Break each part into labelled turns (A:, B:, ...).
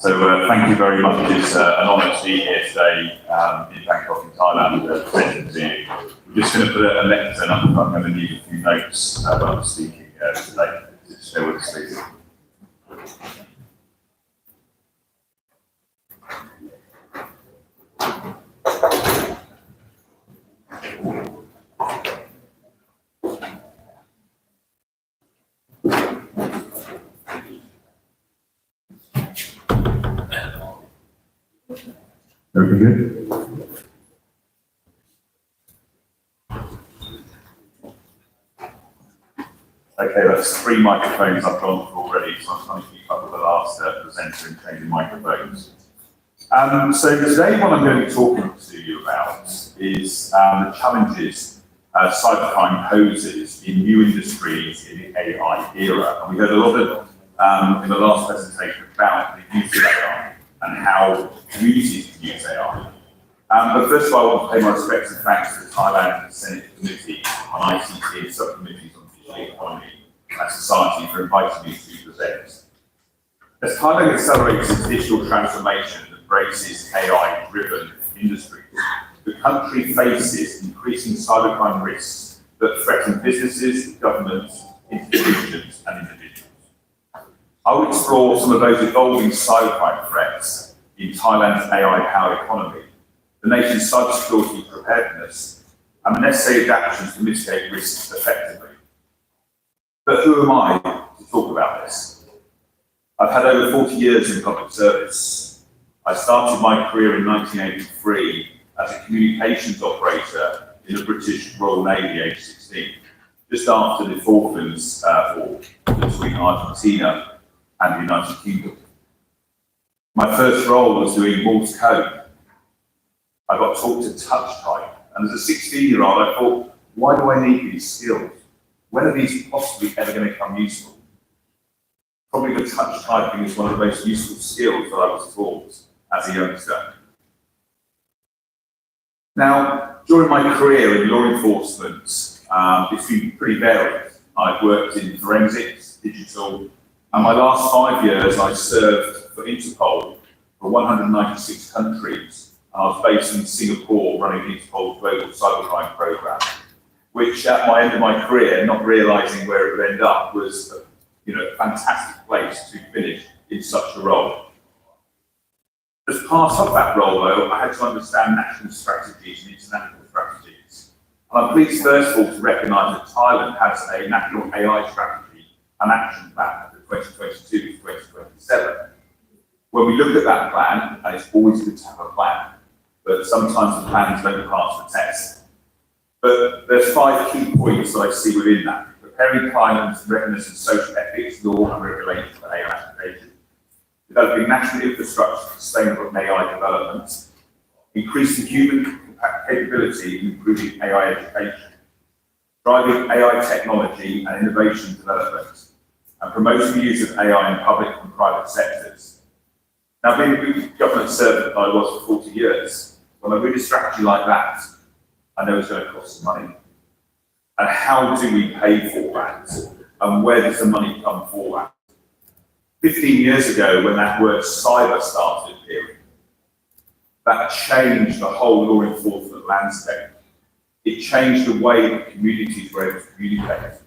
A: Thank you very much. It's an honour to be here today in Bangkok in Thailand presenting to you. We're just going to put a lectern up. I'm going to need a few notes when I'm speaking today. Just share with us, please. Everything good? Okay, that's 3 microphones I've gone through already, so I'm trying to keep up with the last presenter in changing microphones. So today what I'm going to be talking to you about is the challenges cybercrime poses in new industries in the AI era. And we heard a lot of, in the last presentation about the use of AI and how communities can use AI. But first of all, I want to pay my respects and thanks to the Thailand Senate Committee on ICT and subcommittees on digital economy and society for inviting me to present. As Thailand accelerates its digital transformation and embraces AI-driven industries, the country faces increasing cybercrime risks that threaten businesses, governments, institutions, and individuals. I will explore some of those evolving cybercrime threats in Thailand's AI-powered economy, the nation's cybersecurity preparedness, and the necessary adaptations to mitigate risks effectively. But who am I to talk about this? I've had over 40 years in public service. I started my career in 1983 as a communications operator in the British Royal Navy, age 16, just after the Falklands War between Argentina and the United Kingdom. My first role was doing Morse code. I got taught to touch type, and as a 16-year-old, I thought, why do I need these skills? When are these possibly ever going to become useful? Probably the touch typing is one of the most useful skills that I was taught as a youngster. Now, during my career in law enforcement, it's been pretty varied. I've worked in forensics, digital, and my last 5 years I served for Interpol for 196 countries. I was based in Singapore running Interpol's global cybercrime program, which at my end of my career, not realizing where it would end up, was a fantastic place to finish in such a role. As part of that role, though, I had to understand national strategies and international strategies. And I'm pleased, first of all, to recognise that Thailand has a national AI strategy and action plan for 2022 to 2027. When we look at that plan, and it's always good to have a plan, but sometimes the plans don't pass the test. But there's 5 key points that I see within that: preparing clients, readiness and social ethics, law and regulation for AI application, developing national infrastructure for sustainable AI development, increasing human capability in improving AI education, driving AI technology and innovation development, and promoting the use of AI in public and private sectors. Now, being a government servant that I was for 40 years, when I read a strategy like that, I know it's going to cost some money. And how do we pay for that? And where does the money come for that? 15 years ago, when that word cyber started appearing, that changed the whole law enforcement landscape. It changed the way that communities were able to communicate.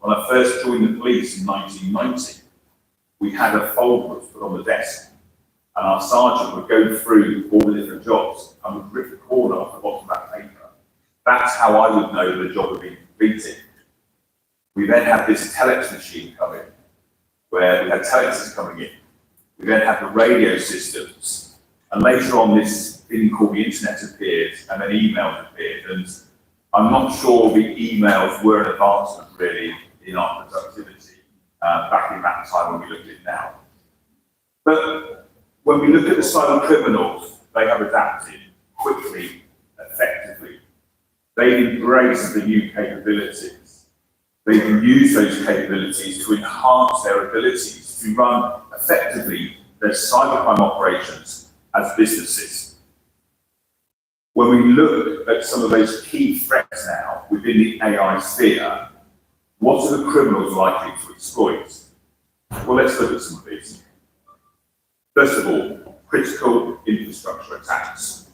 A: When I first joined the police in 1990, we had a folder put on the desk, and our sergeant would go through all the different jobs and would rip the corner off the bottom of that paper. That's how I would know the job had been completed. We then had this telex machine come in, where we had telexes coming in. We then had the radio systems, and later on this thing called the internet appeared, and then emails appeared, and I'm not sure the emails were an advancement really in our productivity back in that time when we look at it now. But when we look at the cyber criminals, they have adapted quickly, effectively. They've embraced the new capabilities. They can use those capabilities to enhance their abilities to run effectively their cybercrime operations as businesses. When we look at some of those key threats now within the AI sphere, what are the criminals likely to exploit? Well, let's look at some of these. First of all, critical infrastructure attacks.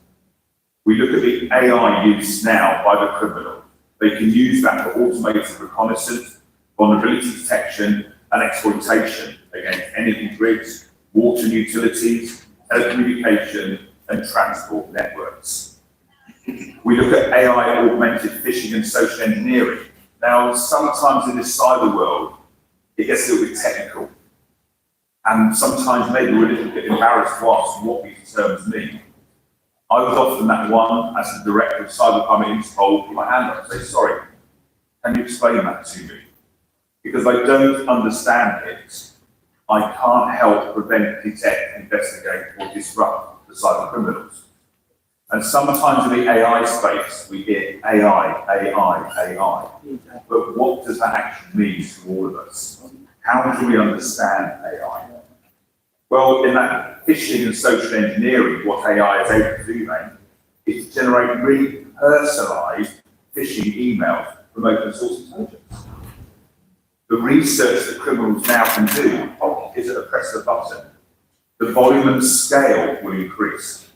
A: We look at the AI use now by the criminal. They can use that for automated reconnaissance, vulnerability detection, and exploitation against energy grids, water utilities, telecommunication, and transport networks. We look at AI augmented phishing and social engineering. Now, sometimes in this cyber world, it gets a little bit technical. And sometimes maybe we're a little bit embarrassed to ask what these terms mean. I was often that one, as the director of cybercrime at Interpol, put my hand up and say, sorry, can you explain that to me? Because I don't understand it, I can't help prevent, detect, investigate, or disrupt the cyber criminals. And sometimes in the AI space, we hear AI. But what does that actually mean to all of us? How do we understand AI? Well, in that phishing and social engineering, what AI is able to do then is to generate really personalised phishing emails from open source intelligence. The research that criminals now can do is at a press of a button. The volume and scale will increase.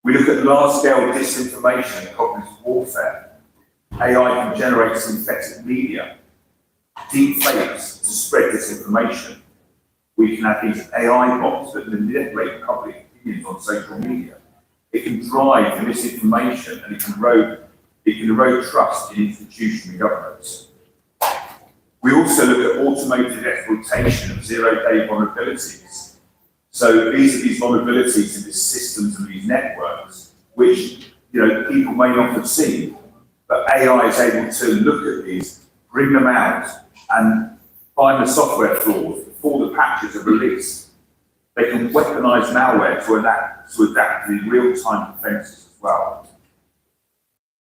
A: We look at large-scale disinformation and cognitive warfare. AI can generate synthetic media, deep fakes to spread disinformation. We can have these AI bots that manipulate public opinions on social media. It can drive misinformation and it can erode trust in institutions and governments. We also look at automated exploitation of zero-day vulnerabilities. So these are these vulnerabilities in these systems and these networks, which people may not have seen, but AI is able to look at these, bring them out, and find the software flaws before the patches are released. They can weaponize malware to adapt to the real-time defenses as well.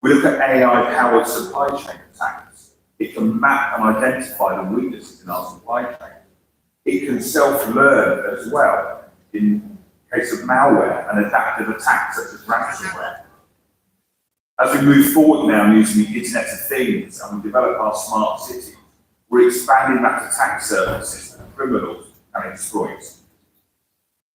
A: We look at AI-powered supply chain attacks. It can map and identify the weaknesses in our supply chain. It can self-learn as well in case of malware and adaptive attacks such as ransomware. As we move forward now using the Internet of Things and we develop our smart cities, we're expanding that attack surfaces that criminals can exploit.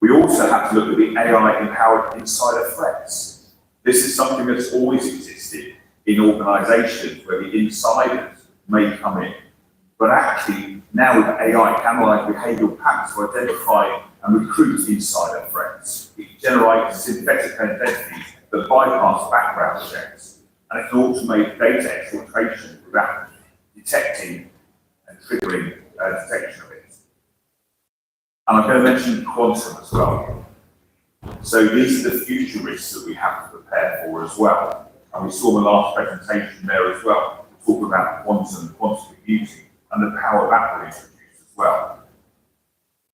A: We also have to look at the AI-empowered insider threats. This is something that's always existed in organisations where the insiders may come in. But actually, now with AI, it can analyse behavioural patterns to identify and recruit insider threats. It generates synthetic identities that bypass background checks. And it can automate data exfiltration without detecting and triggering detection of it. And I'm going to mention quantum as well. So these are the future risks that we have to prepare for as well. And we saw the last presentation there as well, talk about quantum computing and the power that will introduce as well.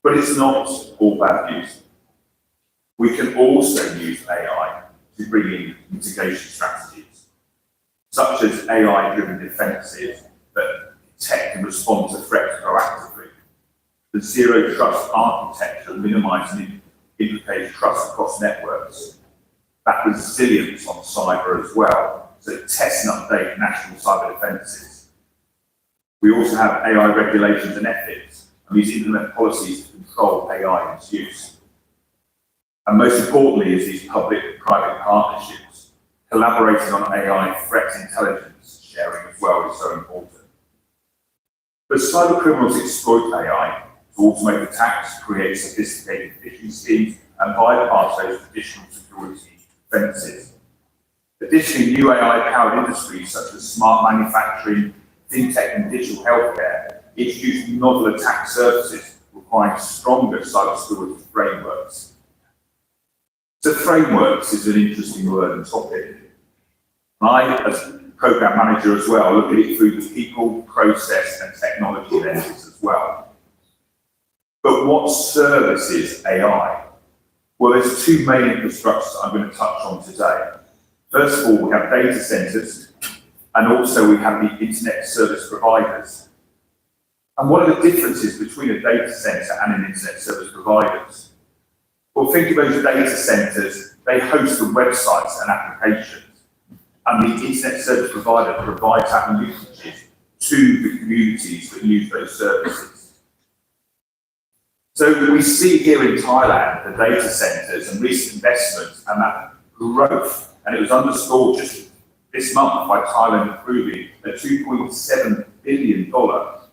A: But it's not all bad news. We can also use AI to bring in mitigation strategies, such as AI-driven defences that detect and respond to threats proactively. The zero trust architecture minimises and implicates trust across networks. That resilience on cyber as well, so test and update national cyber defences. We also have AI regulations and ethics, and these implement policies to control AI and its use. And most importantly is these public-private partnerships. Collaborating on AI threat intelligence sharing as well is so important. But cyber criminals exploit AI to automate attacks, create sophisticated phishing schemes, and bypass those traditional security defences. Additionally, new AI-powered industries such as smart manufacturing, fintech, and digital healthcare introduce novel attack surfaces requiring stronger cybersecurity frameworks. So frameworks is an interesting word and topic. I, as program manager as well, look at it through the people, process, and technology lenses as well. But what services AI? Well, there's two main infrastructures I'm going to touch on today. First of all, we have data centers, and also we have the internet service providers. And what are the differences between a data center and an internet service provider? Well, think of those data centers, they host the websites and applications, and the internet service provider provides that linkages to the communities that use those services. So we see here in Thailand the data centres and recent investments and that growth, and it was underscored just this month by Thailand approving a $2.7 billion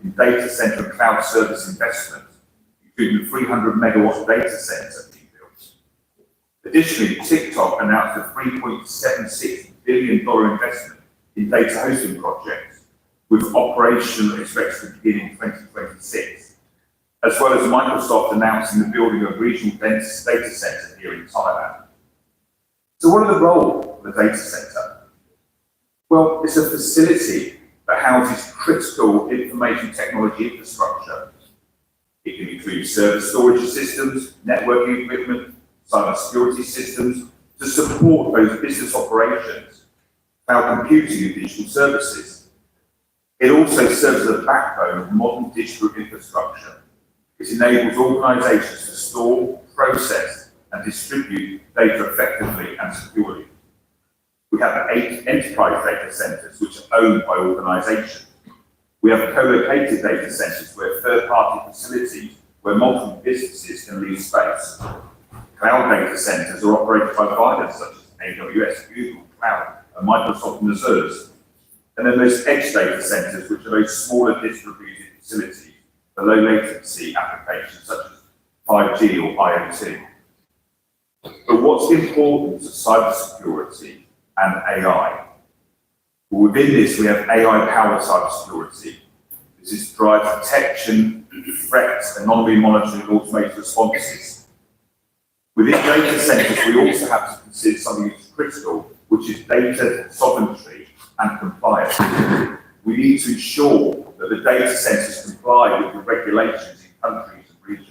A: in data centre and cloud service investment, including the 300 megawatt data centre being built. Additionally, TikTok announced a $3.76 billion investment in data hosting projects, with operation expected to begin in 2026, as well as Microsoft announcing the building of a regional data centre here in Thailand. So what are the role of the data centre? Well, it's a facility that houses critical information technology infrastructure. It can include server storage systems, networking equipment, cybersecurity systems to support those business operations, cloud computing and digital services. It also serves as a backbone of modern digital infrastructure. It enables organisations to store, process and distribute data effectively and securely. We have 8 enterprise data centres which are owned by organisations. We have co-located data centres where third-party facilities where multiple businesses can lease space. Cloud data centres are operated by providers such as AWS, Google, Cloud and Microsoft and Azure. And then there's edge data centres, which are those smaller distributed facilities for low latency applications such as 5G or IoT. But what's important to cybersecurity and AI? Well, within this, we have AI-powered cybersecurity. This is to drive detection, threats, anomaly monitoring, and automated responses. Within data centres, we also have to consider something that's critical, which is data sovereignty and compliance. We need to ensure that the data centres comply with the regulations in countries and regions.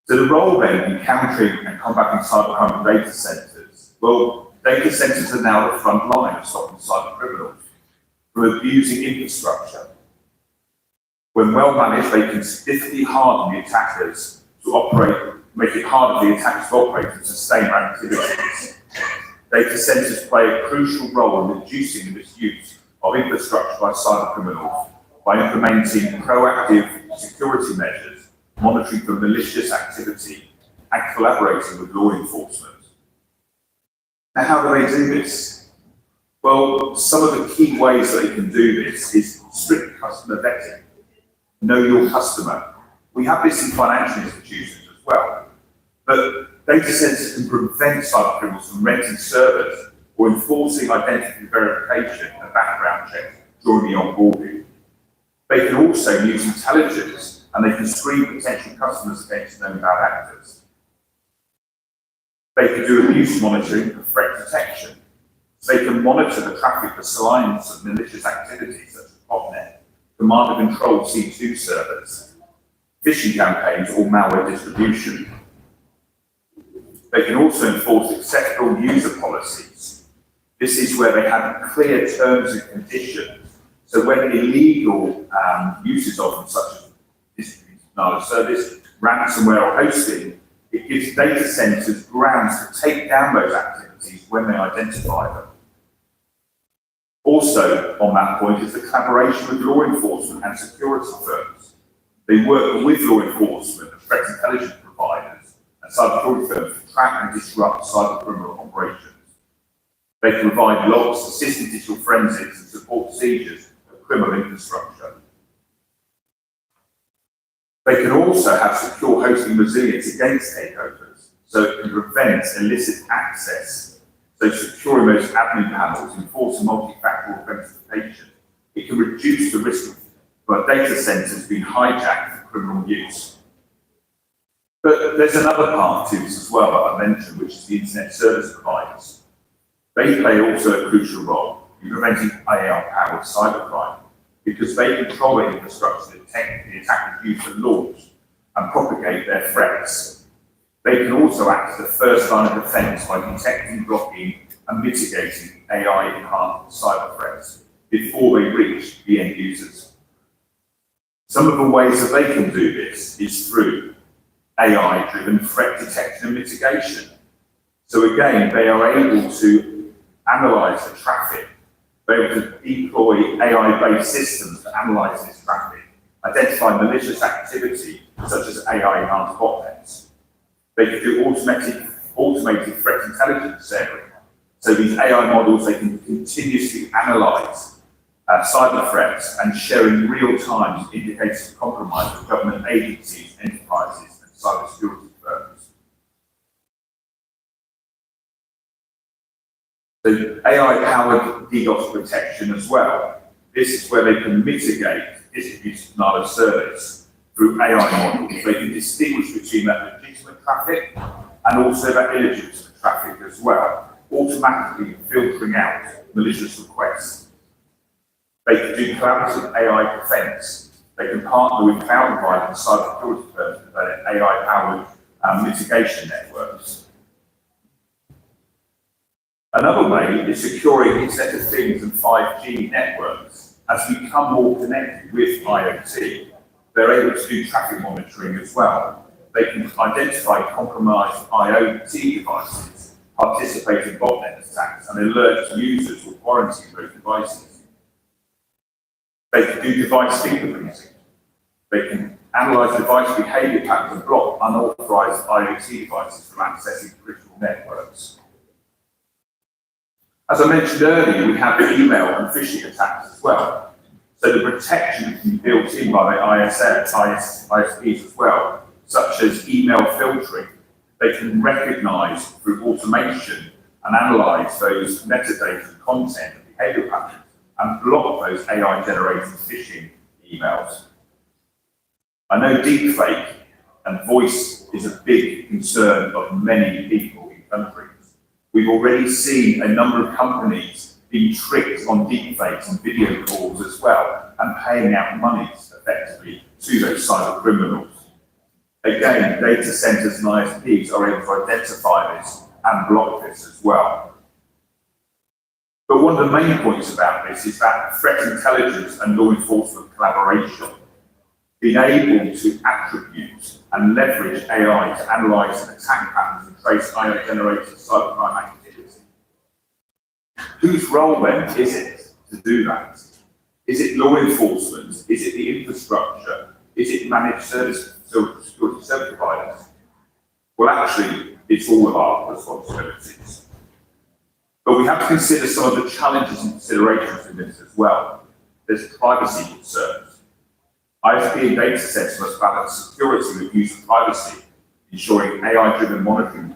A: So the role then in countering and combating cybercrime in data centres, well, data centres are now the front line of stopping cyber criminals from abusing infrastructure. When well managed, they can significantly harden the attackers to operate, make it harder for the attackers to operate and sustain their activities. Data centres play a crucial role in reducing the misuse of infrastructure by cyber criminals by implementing proactive security measures, monitoring for malicious activity, and collaborating with law enforcement. Now, how do they do this? Well, some of the key ways that they can do this is strict customer vetting. Know your customer. We have this in financial institutions as well. But data centres can prevent cyber criminals from renting servers or enforcing identity verification and background checks during the onboarding. They can also use intelligence and they can screen potential customers against known bad actors. They can do abuse monitoring and threat detection. So they can monitor the traffic for signs of malicious activities such as botnet, command and control C2 servers, phishing campaigns or malware distribution. They can also enforce acceptable user policies. This is where they have clear terms and conditions. So when illegal uses of them, such as distributed denial of service, ransomware or hosting, it gives data centres grounds to take down those activities when they identify them. Also, on that point, is the collaboration with law enforcement and security firms. They work with law enforcement and threat intelligence providers and cybersecurity firms to track and disrupt cyber criminal operations. They can provide logs, assist in digital forensics, and support seizures of criminal infrastructure. They can also have secure hosting resilience against takeovers, so it can prevent illicit access. So securing those admin panels, enforcing multi-factor authentication. It can reduce the risk of data centres being hijacked for criminal use. But there's another part to this as well that I mentioned, which is the internet service providers. They play also a crucial role in preventing AI-powered cybercrime because they control the infrastructure that the attackers use to launch and propagate their threats. They can also act as the first line of defence by detecting, blocking and mitigating AI-enhanced cyber threats before they reach the end users. Some of the ways that they can do this is through AI-driven threat detection and mitigation. So again, they are able to analyse the traffic. They're able to deploy AI-based systems to analyse this traffic identify malicious activity such as AI-enhanced botnets. They can do automated threat intelligence area. So these AI models, they can continuously analyze cyber threats and share in real time indicators of compromise with government agencies, enterprises, and cybersecurity firms. So AI-powered DDoS protection as well. This is where they can mitigate distributed denial of service through AI models. They can distinguish between that legitimate traffic and also that illegitimate traffic as well, automatically filtering out malicious requests. They can do collaborative AI defense. They can partner with cloud providers and cybersecurity firms to develop AI-powered mitigation networks. Another way is securing Internet of Things and 5G networks. As we become more connected with IoT, they're able to do traffic monitoring as well. They can identify compromised IoT devices, participate in botnet attacks, and alert users with warranty of those devices. They can do device fingerprinting. They can analyze device behavior patterns and block unauthorized IoT devices from accessing critical networks. As I mentioned earlier, we have email and phishing attacks as well. So the protection can be built in by the ISPs as well, such as email filtering. They can recognize through automation and analyze those metadata and content and behavior patterns and block those AI-generated phishing emails. I know deepfake and voice is a big concern of many people in countries. We've already seen a number of companies being tricked on deepfakes and video calls as well, and paying out monies effectively to those cyber criminals. Again, data centers and ISPs are able to identify this and block this as well. But one of the main points about this is that threat intelligence and law enforcement collaboration, being able to attribute and leverage AI to analyze attack patterns and trace AI-generated cybercrime activity. Whose role then is it to do that? Is it law enforcement? Is it the infrastructure? Is it managed security service providers? Well, actually, it's all of our responsibilities. But we have to consider some of the challenges and considerations in this as well. There's privacy concerns. ISP and data sets must balance security with use of privacy, ensuring AI-driven monitoring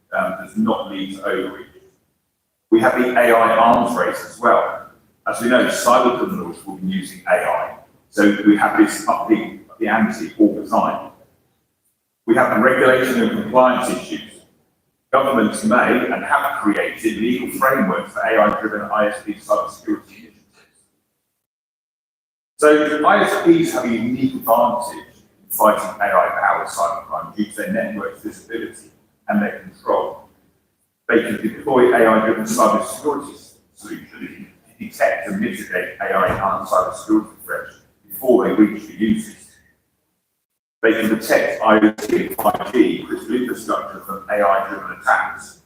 A: does not lead to overreach. We have the AI arms race as well. As we know, cyber criminals will be using AI, so we have this up the ante all the time. We have the regulation and compliance issues. Governments may and have created legal frameworks for AI-driven ISP cybersecurity initiatives. So ISPs have a unique advantage in fighting AI-powered cybercrime due to their network visibility and their control. They can deploy AI-driven cybersecurity solutions to detect and mitigate AI-enhanced cybersecurity threats before they reach the users. They can protect IoT and 5G critical infrastructure from AI-driven attacks.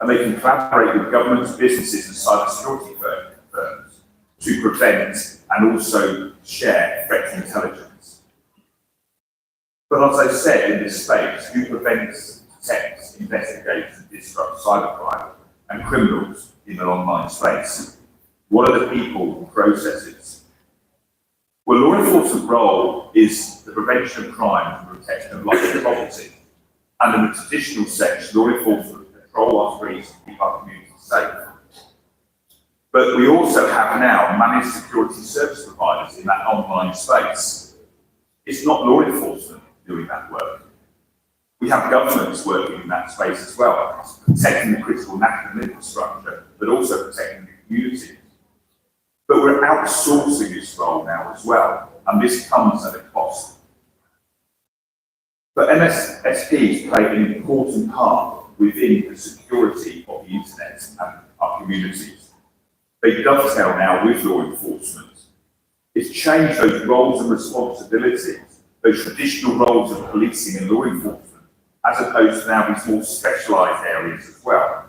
A: And they can collaborate with governments, businesses, and cybersecurity firms to prevent and also share threat intelligence. But as I said, in this space, who prevents, detects, investigates, and disrupts cybercrime and criminals in an online space? What are the people and processes? Well, law enforcement role is the prevention of crime and protection of life and property. Under the traditional sense, law enforcement control our streets and keep our communities safe. But we also have now managed security service providers in that online space. It's not law enforcement doing that work. We have governments working in that space as well, protecting the critical national infrastructure, but also protecting the community. But we're outsourcing this role now as well, and this comes at a cost. But MSSPs play an important part within the security of the internet and our communities. They dovetail now with law enforcement. It's changed those roles and responsibilities, those traditional roles of policing and law enforcement, as opposed to now these more specialised areas as well.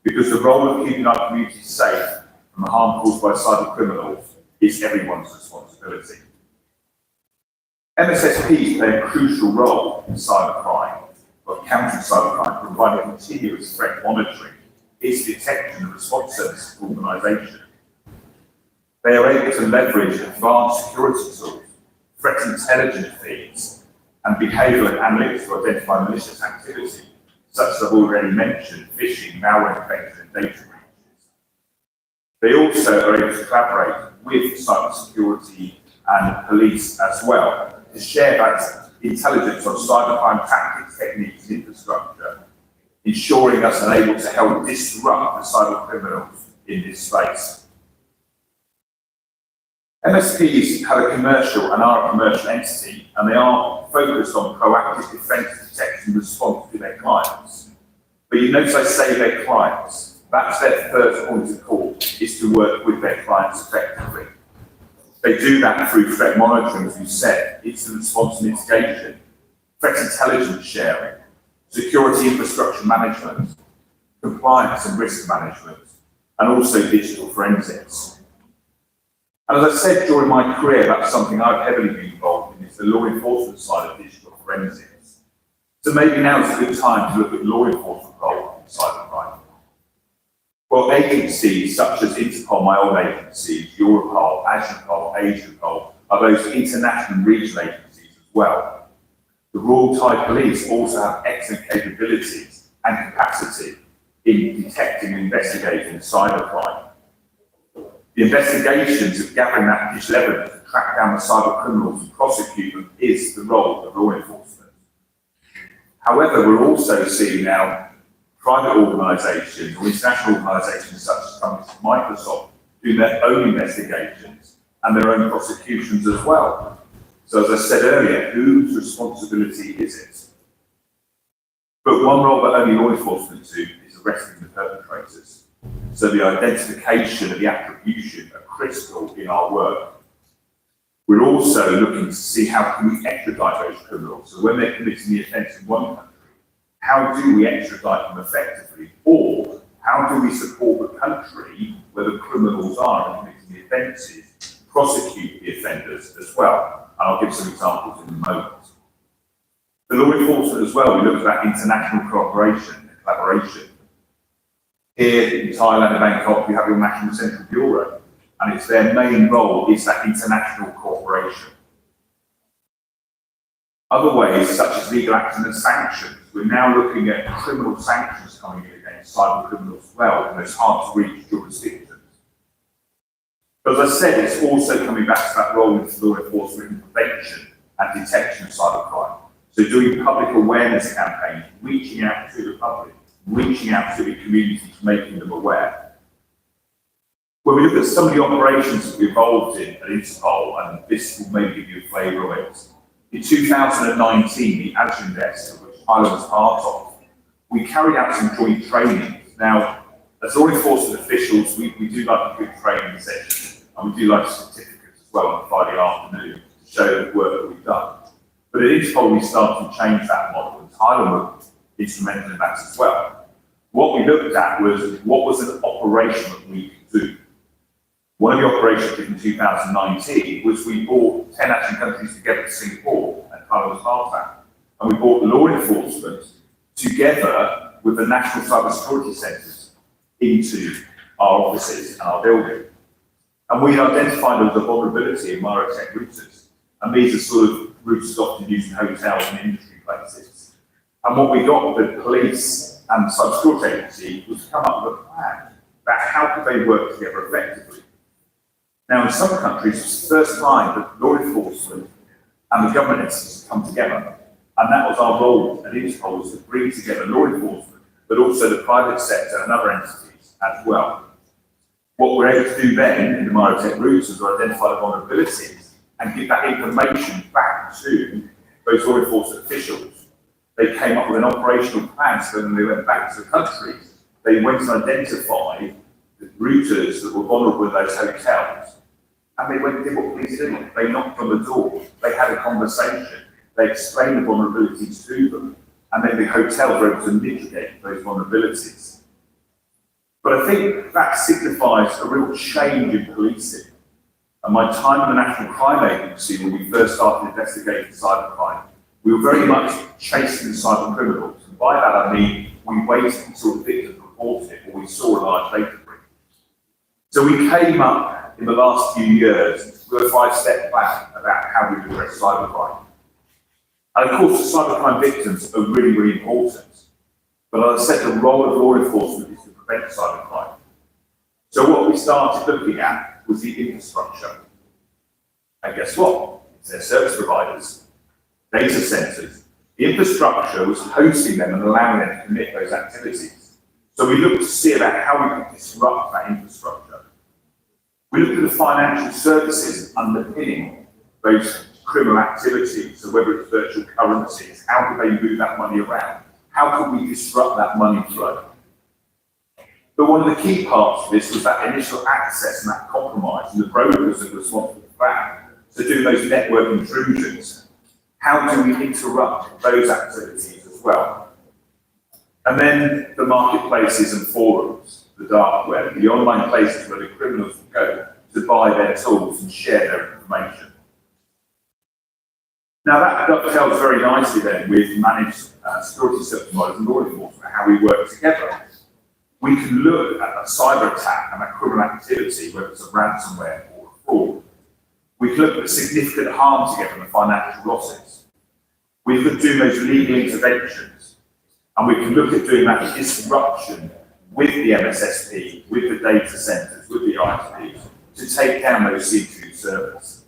A: Because the role of keeping our communities safe from the harm caused by cyber criminals is everyone's responsibility. MSSPs play a crucial role in cybercrime, or countering cybercrime, providing continuous threat monitoring, its detection and response services for organisation. They are able to leverage advanced security tools, threat intelligence feeds, and behavioural analytics to identify malicious activity, such as I've already mentioned, phishing, malware infection, and data breaches. They also are able to collaborate with cybersecurity and police as well to share that intelligence on cybercrime tactics, techniques, and infrastructure, ensuring us unable to help disrupt the cyber criminals in this space. MSPs have a commercial and are a commercial entity, and they are focused on proactive defence, detection, and response to their clients. But you notice I say their clients. That's their first point of call, is to work with their clients effectively. They do that through threat monitoring, as you said, incident response mitigation, threat intelligence sharing, security infrastructure management, compliance and risk management, and also digital forensics. And as I said during my career, that's something I've heavily been involved in, is the law enforcement side of digital forensics. So maybe now is a good time to look at law enforcement role in cybercrime. Well, agencies such as Interpol, my old agencies, Europol, Agipol, Asiapol, are those international and regional agencies as well. The Royal Thai Police also have excellent capabilities and capacity in detecting and investigating cybercrime. The investigations of gathering that digital evidence to track down the cyber criminals and prosecute them is the role of law enforcement. However, we're also seeing now private organisations or international organisations such as companies like Microsoft doing their own investigations and their own prosecutions as well. So as I said earlier, whose responsibility is it? But one role that only law enforcement do is arresting the perpetrators. So the identification and the attribution are critical in our work. We're also looking to see how can we extradite those criminals. So when they're committing the offence in one country, how do we extradite them effectively? Or how do we support the country where the criminals are and committing the offences, prosecute the offenders as well? And I'll give some examples in a moment. The law enforcement as well, we look at that international cooperation and collaboration. Here in Thailand and Bangkok, you have your National Central Bureau, and it's their main role is that international cooperation. Other ways, such as legal action and sanctions, we're now looking at criminal sanctions coming in against cyber criminals as well in those hard-to-reach jurisdictions. But as I said, it's also coming back to that role of law enforcement in prevention and detection of cybercrime. So doing public awareness campaigns, reaching out to the public, reaching out to the communities, making them aware. When we look at some of the operations that we involved in at Interpol, and this will maybe give you a flavour of it, in 2019, the Action Desk, which Ireland was part of, we carried out some joint training. Now, as law enforcement officials, we do like a good training session, and we do like certificates as well on Friday afternoon to show the work that we've done. But at Interpol, we started to change that model, and Thailand was instrumental in that as well. What we looked at was what was an operation that we could do. One of the operations in 2019 was we brought 10 Asian countries together to Singapore, and Thailand was part of that. And we brought law enforcement together with the national cybersecurity centres into our offices and our building. And we identified there was a vulnerability in Myrotech routers. And these are sort of routers often used in hotels and industry places. And what we got with the police and the cybersecurity agency was to come up with a plan about how could they work together effectively. Now, in some countries, it's the first time that law enforcement and the government entities come together. And that was our role at Interpol, was to bring together law enforcement, but also the private sector and other entities as well. What we're able to do then in the Myrotech routes is to identify the vulnerabilities and give that information back to those law enforcement officials. They came up with an operational plan, so when they went back to the countries, they went and identified the routers that were vulnerable in those hotels. And they went and did what police did. They knocked on the door, they had a conversation, they explained the vulnerabilities to them, and then the hotels were able to mitigate those vulnerabilities. But I think that signifies a real change in policing. And my time at the National Crime Agency, when we first started investigating cybercrime, we were very much chasing cyber criminals. And by that I mean we waited until the victim reported it or we saw a large data breach. So we came up in the last few years with a 5-step plan about how we address cybercrime. And of course, the cybercrime victims are really, really important. But as I said, the role of law enforcement is to prevent cybercrime. So what we started looking at was the infrastructure. And guess what? It's their service providers, data centers. The infrastructure was hosting them and allowing them to commit those activities. So we looked to see about how we could disrupt that infrastructure. We looked at the financial services underpinning those criminal activities. So whether it's virtual currencies, how do they move that money around? How could we disrupt that money flow? But one of the key parts of this was that initial access and that compromise, and the brokers that were responsible for that, to do those network intrusions. How do we interrupt those activities as well? And then the marketplaces and forums, the dark web, the online places where the criminals will go to buy their tools and share their information. Now that dovetails very nicely then with managed security service providers and law enforcement, how we work together. We can look at a cyber attack and a criminal activity, whether it's a ransomware or a fraud. We can look at the significant harm together and the financial losses. We could do those legal interventions, and we can look at doing that disruption with the MSSP, with the data centers, with the ISPs, to take down those C2 servers.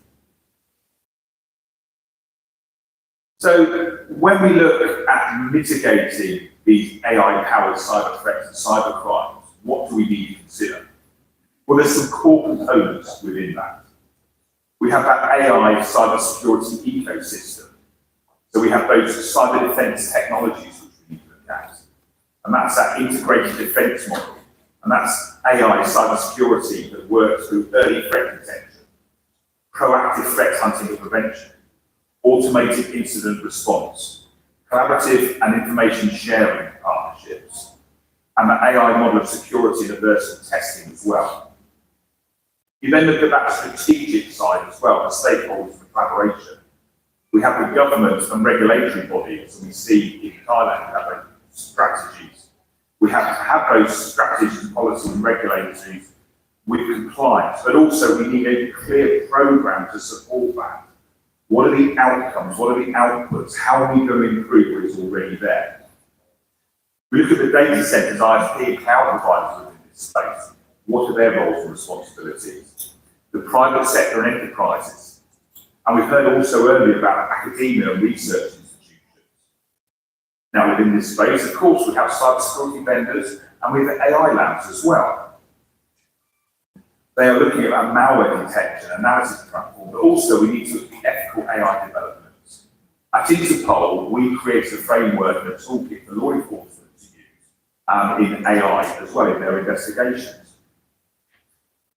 A: So when we look at mitigating these AI-powered cyber threats and cyber crimes, what do we need to consider? Well, there's some core components within that. We have that AI cybersecurity ecosystem. So we have those cyber defense technologies which we need to look at. And that's that integrated defense model. And that's AI cybersecurity that works through early threat detection, proactive threat hunting and prevention, automated incident response, collaborative and information sharing partnerships, and the AI model of security and aversive testing as well. You then look at that strategic side as well, the stakeholders and collaboration. We have the government and regulatory bodies, and we see in Thailand we have those strategies. We have to have those strategies and policies and regulatories with compliance, but also we need a clear program to support that. What are the outcomes? What are the outputs? How are we going to improve what is already there? We look at the data centers, ISP and cloud providers within this space. What are their roles and responsibilities? The private sector and enterprises. And we've heard also earlier about academia and research institutions. Now within this space, of course, we have cybersecurity vendors and we have AI labs as well. They are looking at our malware detection, analysis platform, but also we need to look at ethical AI developments. At Interpol, we created a framework and a toolkit for law enforcement to use in AI as well in their investigations.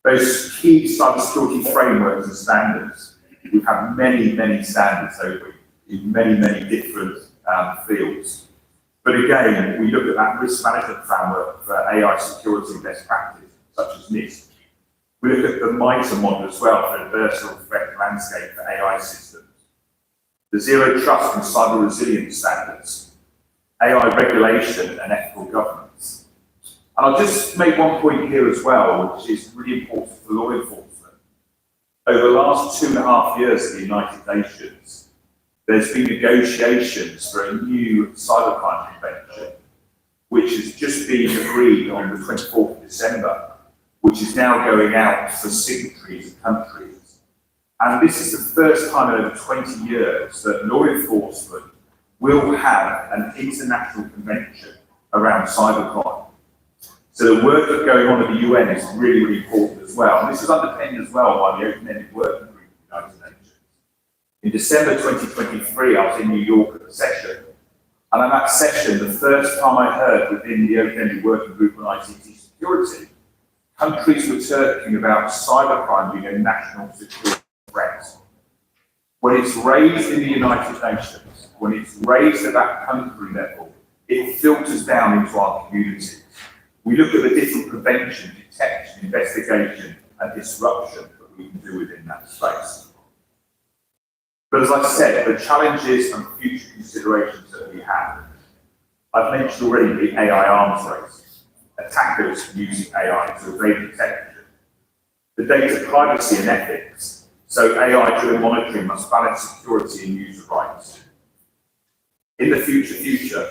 A: Those key cybersecurity frameworks and standards, we have many, many standards over in many, many different fields. But again, we look at that risk management framework for AI security and best practice, such as NIST. We look at the MITRE model as well for adversarial threat landscape for AI systems. The zero trust and cyber resilience standards, AI regulation and ethical governance. And I'll just make one point here as well, which is really important for law enforcement. Over the last 2.5 years at the United Nations, there's been negotiations for a new cybercrime convention, which has just been agreed on the 24th of December, which is now going out for signatories and countries. And this is the first time in over 20 years that law enforcement will have an international convention around cybercrime. So the work that's going on at the UN is really, really important as well. And this is underpinned as well by the open-ended working group of the United Nations. In December 2023, I was in New York at the session. And at that session, the first time I heard within the open-ended working group on ICT security, countries were talking about cybercrime being a national security threat. When it's raised in the United Nations, when it's raised at that country level, it filters down into our communities. We look at the different prevention, detection, investigation, and disruption of we can do within that space. But as I said, the challenges and future considerations that we have, I've mentioned already the AI arms race, attackers using AI to evade detection, the data privacy and ethics, so AI-driven monitoring must balance security and user rights. In the future,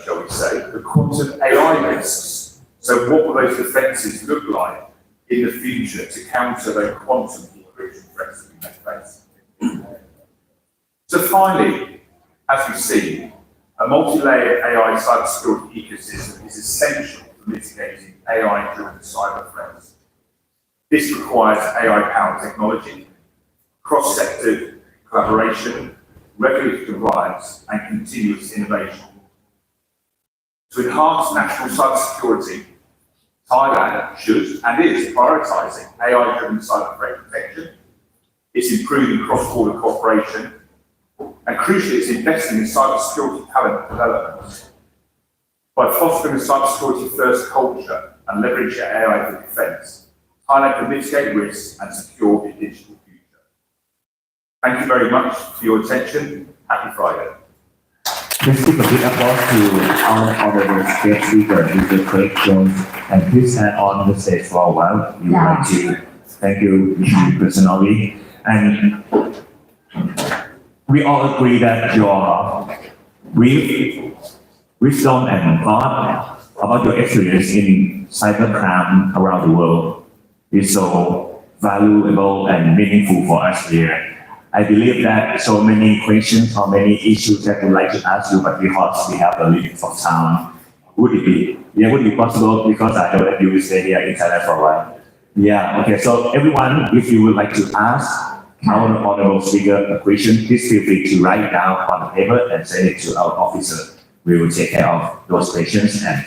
A: shall we say, the quantum AI risks, so what will those defences look like in the future to counter the quantum encryption threats that we may face? So finally, as we see, a multi-layered AI cybersecurity ecosystem is essential for mitigating AI-driven cyber threats. This requires AI-powered technology, cross-sector collaboration, regulatory compliance, and continuous innovation. To enhance national cybersecurity, Thailand should and is prioritising AI-driven cyber threat protection. It's improving cross-border cooperation, and crucially, it's investing in cybersecurity talent development. By fostering a cybersecurity-first culture and leveraging AI for defence, Thailand can mitigate risks and secure the digital future. Thank you very much for your attention. Happy Friday.
B: Let's give a big applause to our honorable guest speaker, Mr. Craig Jones, and please stand on the stage for a while. We would like to thank you personally, and we all agree that your wisdom and thought about your experience in cybercrime around the world is so valuable and meaningful for us here. I believe that so many questions or many issues that we'd like to ask you, but because we have a limit of time, would it be possible, because I know that you will stay here in Thailand for a while. Yeah, okay, so everyone, if you would like to ask our honorable speaker a question, please feel free to write it down on the paper and send it to our officer. We will take care of those questions and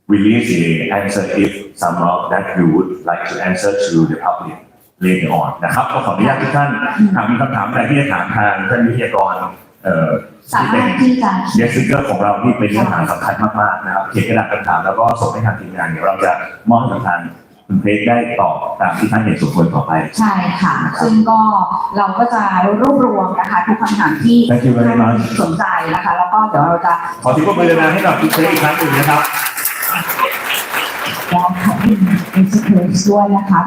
B: release the answer if some of that you would like to answer to the public later on นะครับก็ขออนุญาตทุกท่านหากมีคำถามอะไรที่จะถามทางท่านวิทยากร
C: สามารถที่จะ
B: เดสก์เกอร์ของเราที่เป็นเนื้อหาสำคัญมากๆนะครับเขียนกระดาษคำถามแล้วก็ส่งให้ทางทีมงานเดี๋ยวเราจะมอบให้ทางคุณเพชรได้ตอบตามที่ท่านเห็นสมควรต่อไป
C: ใช่ค่ะซึ่งก็เราก็จะรวบรวมนะคะทุกคำถามที่ท่านสนใจนะคะแล้วก็เดี๋ยวเราจะ
B: ขอที่ปรบมือให้กับคุณเพชรอีกครั้งหนึ่งนะครับ
C: ขอบคุณเอสเพรสด้วยนะคะ